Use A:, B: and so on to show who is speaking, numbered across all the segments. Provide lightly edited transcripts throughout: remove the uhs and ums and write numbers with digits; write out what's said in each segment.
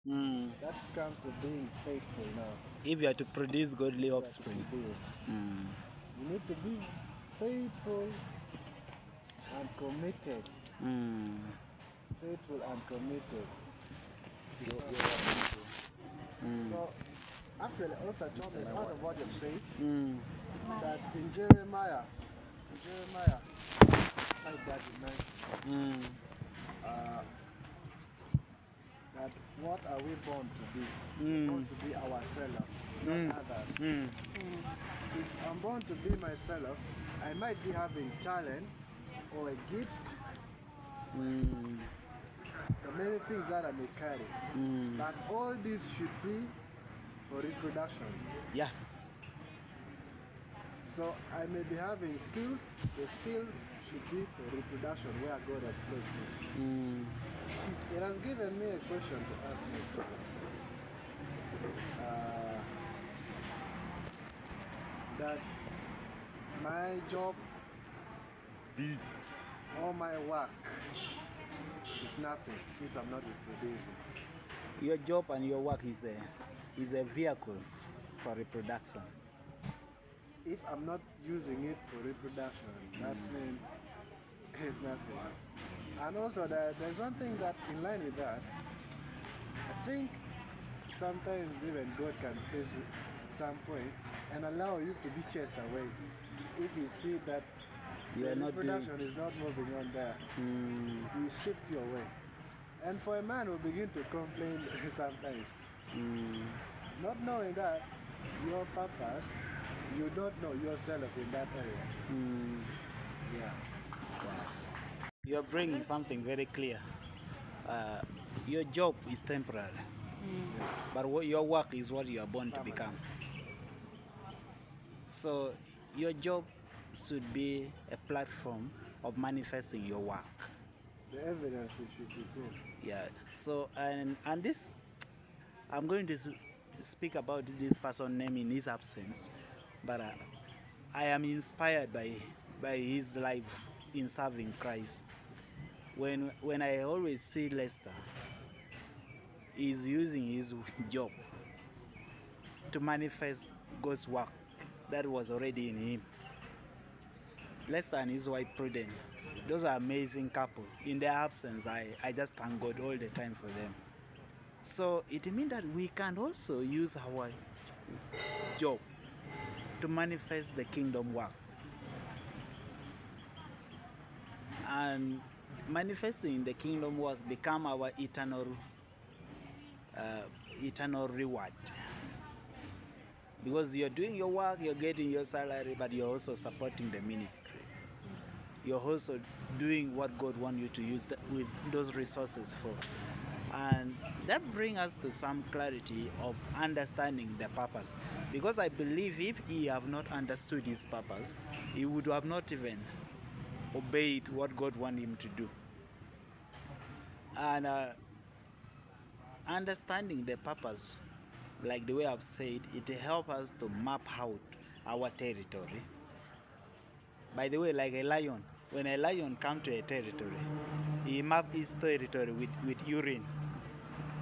A: Mm.
B: That's come to being faithful now.
A: If you are to produce godly
B: You have to
A: offspring.
B: produce.
A: Mm.
B: You need to be faithful and committed.
A: Mm.
B: Faithful and committed. So, actually, also, John, a part of what you've said,
A: Mm.
B: that in Jeremiah, like that you mentioned,
A: Mm.
B: that what are we born to be? We're
A: Mm.
B: born to be ourselves, not
A: Mm.
B: others.
A: Mm.
B: If I'm born to be myself, I might be having talent or a gift,
A: Mm.
B: or many things that I may carry.
A: Mm.
B: But all this should be for reproduction.
A: Yeah.
B: So I may be having skills, the skill should be for reproduction where God has placed me.
A: Mm.
B: It has given me a question to ask myself. That my job or my work is nothing if I'm not reproducing.
A: Your job and your work is a vehicle for reproduction.
B: If I'm not using it for reproduction, that's mean it's nothing. And also there's one thing that in line with that, I think sometimes even God can face it at some point and allow you to be chased away. If you see that
A: You
B: the
A: are not doing.
B: reproduction is not moving on there,
A: Mm.
B: He shift you away. And for a man who begin to complain sometimes,
A: Mm.
B: not knowing that your purpose, you don't know yourself in that area.
A: Mm.
B: Yeah.
A: You're bringing something very clear. Your job is temporary, but what your work is what you are born to become. So your job should be a platform of manifesting your work.
B: The evidence it should be seen.
A: Yeah. So and this, I'm going to speak about this person name in his absence, but I am inspired by his life in serving Christ. When I always see Lester, he's using his job to manifest God's work that was already in him. Lester and his wife Prudence, those are amazing couple. In their absence, I just thank God all the time for them. So it means that we can also use our job to manifest the kingdom work. And manifesting the kingdom work become our eternal reward. Because you're doing your work, you're getting your salary, but you're also supporting the ministry. You're also doing what God wants you to use with those resources for. And that brings us to some clarity of understanding the purpose. Because I believe if he have not understood his purpose, he would have not even obeyed what God wanted him to do. And understanding the purpose, like the way I've said, it helps us to map out our territory. By the way, like a lion, when a lion comes to a territory, he maps his territory with urine.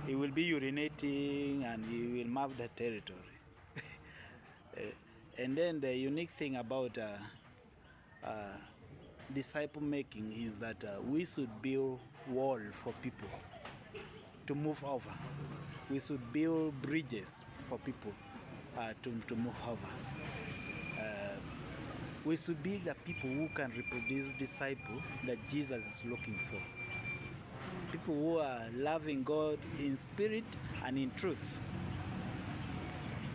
A: He will be urinating and he will map the territory. And then the unique thing about disciple making is that we should build wall for people to move over. We should build bridges for people to move over. We should be the people who can reproduce disciple that Jesus is looking for. People who are loving God in spirit and in truth.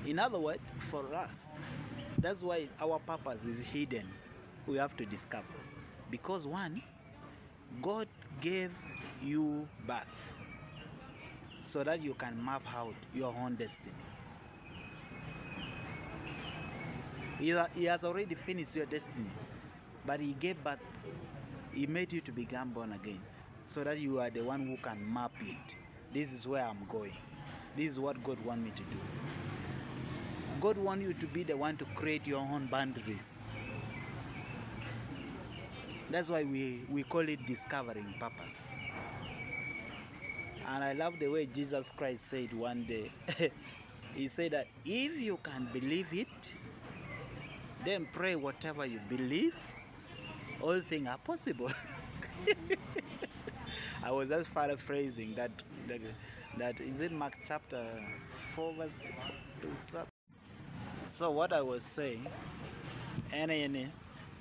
A: In other words, for us, that's why our purpose is hidden. We have to discover. Because one, God gave you birth so that you can map out your own destiny. He has already finished your destiny, but He gave birth. He made you to become born again so that you are the one who can map it. This is where I'm going. This is what God wants me to do. God wants you to be the one to create your own boundaries. That's why we call it discovering purpose. And I love the way Jesus Christ said one day, he said that if you can believe it, then pray whatever you believe, all things are possible. I was just paraphrasing that is in Mark chapter 4 verse. So what I was saying,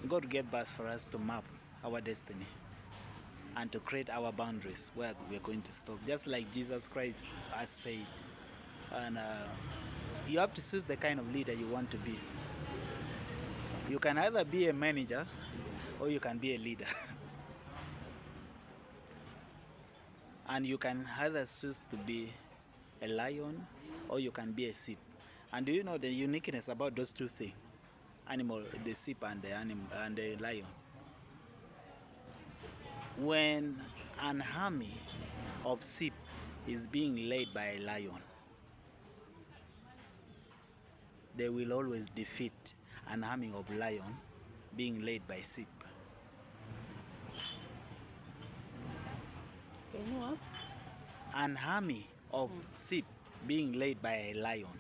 A: God gave birth for us to map our destiny and to create our boundaries where we're going to stop, just like Jesus Christ has said. And you have to choose the kind of leader you want to be. You can either be a manager or you can be a leader. And you can either choose to be a lion or you can be a sheep. And do you know the uniqueness about those two things? Animal, the sheep and the lion. When an army of sheep is being led by a lion, they will always defeat an army of lion being led by sheep.
C: You know what?
A: An army of sheep being led by a lion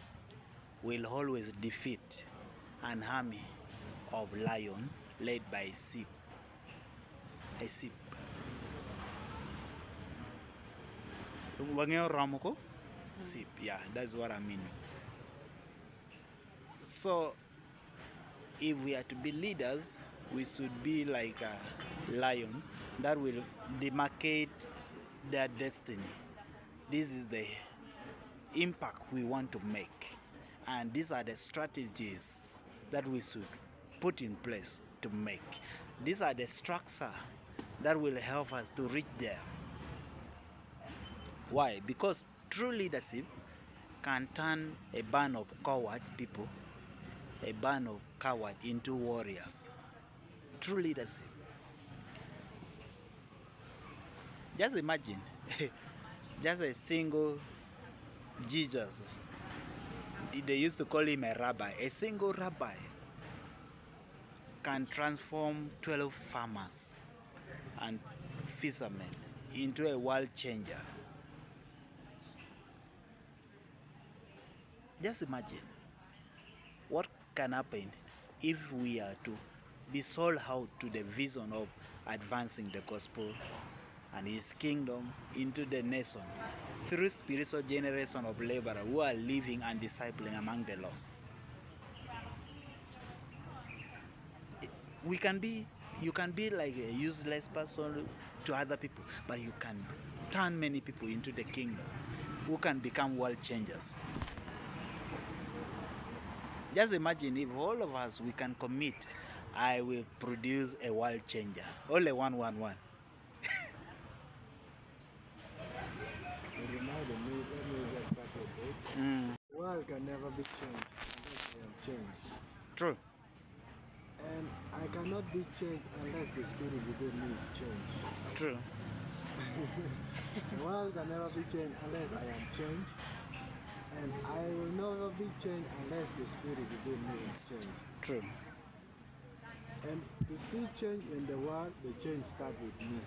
A: will always defeat an army of lion led by a sheep. A sheep. Wangeo Ramoko? Sheep, yeah, that's what I mean. So, if we are to be leaders, we should be like a lion that will demarcate their destiny. This is the impact we want to make. And these are the strategies that we should put in place to make. These are the structure that will help us to reach there. Why? Because true leadership can turn a band of coward people, a band of coward into warriors. True leadership. Just imagine, just a single Jesus. They used to call him a rabbi. A single rabbi can transform 12 farmers and fishermen into a world changer. Just imagine what can happen if we are to be sold out to the vision of advancing the gospel and his kingdom into the nation through spiritual generation of laborers who are living and discipling among the lost. You can be like a useless person to other people, but you can turn many people into the kingdom who can become world changers. Just imagine if all of us we can commit, I will produce a world changer. Only one.
B: It reminded me, let me just start with it. The world can never be changed unless I am changed.
A: True.
B: And I cannot be changed unless the spirit within me is changed.
A: True.
B: The world can never be changed unless I am changed. And I will never be changed unless the spirit within me is changed.
A: True.
B: And to see change in the world, the change starts with me.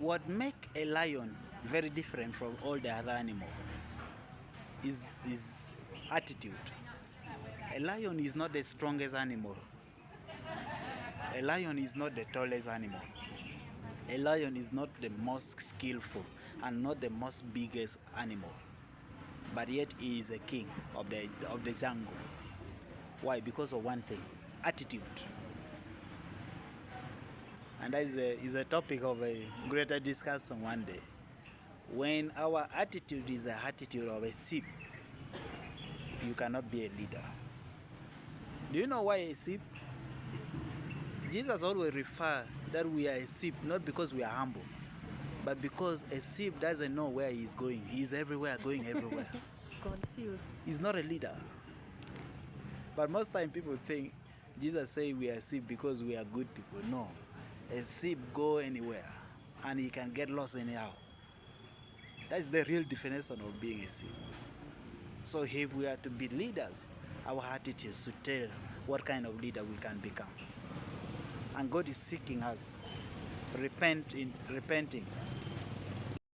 A: What makes a lion very different from all the other animals is his attitude. A lion is not the strongest animal. A lion is not the tallest animal. A lion is not the most skillful and not the most biggest animal. But yet he is a king of the jungle. Why? Because of one thing, attitude. And that is a topic of a greater discussion one day. When our attitude is the attitude of a sheep, you cannot be a leader. Do you know why a sheep? Jesus always refers that we are a sheep, not because we are humble, but because a sheep doesn't know where he is going. He is everywhere, going everywhere.
C: Confused.
A: He's not a leader. But most time people think Jesus say we are sheep because we are good people. No. A sheep go anywhere and he can get lost anyhow. That's the real definition of being a sheep. So if we are to be leaders, our attitude should tell what kind of leader we can become. And God is seeking us repenting.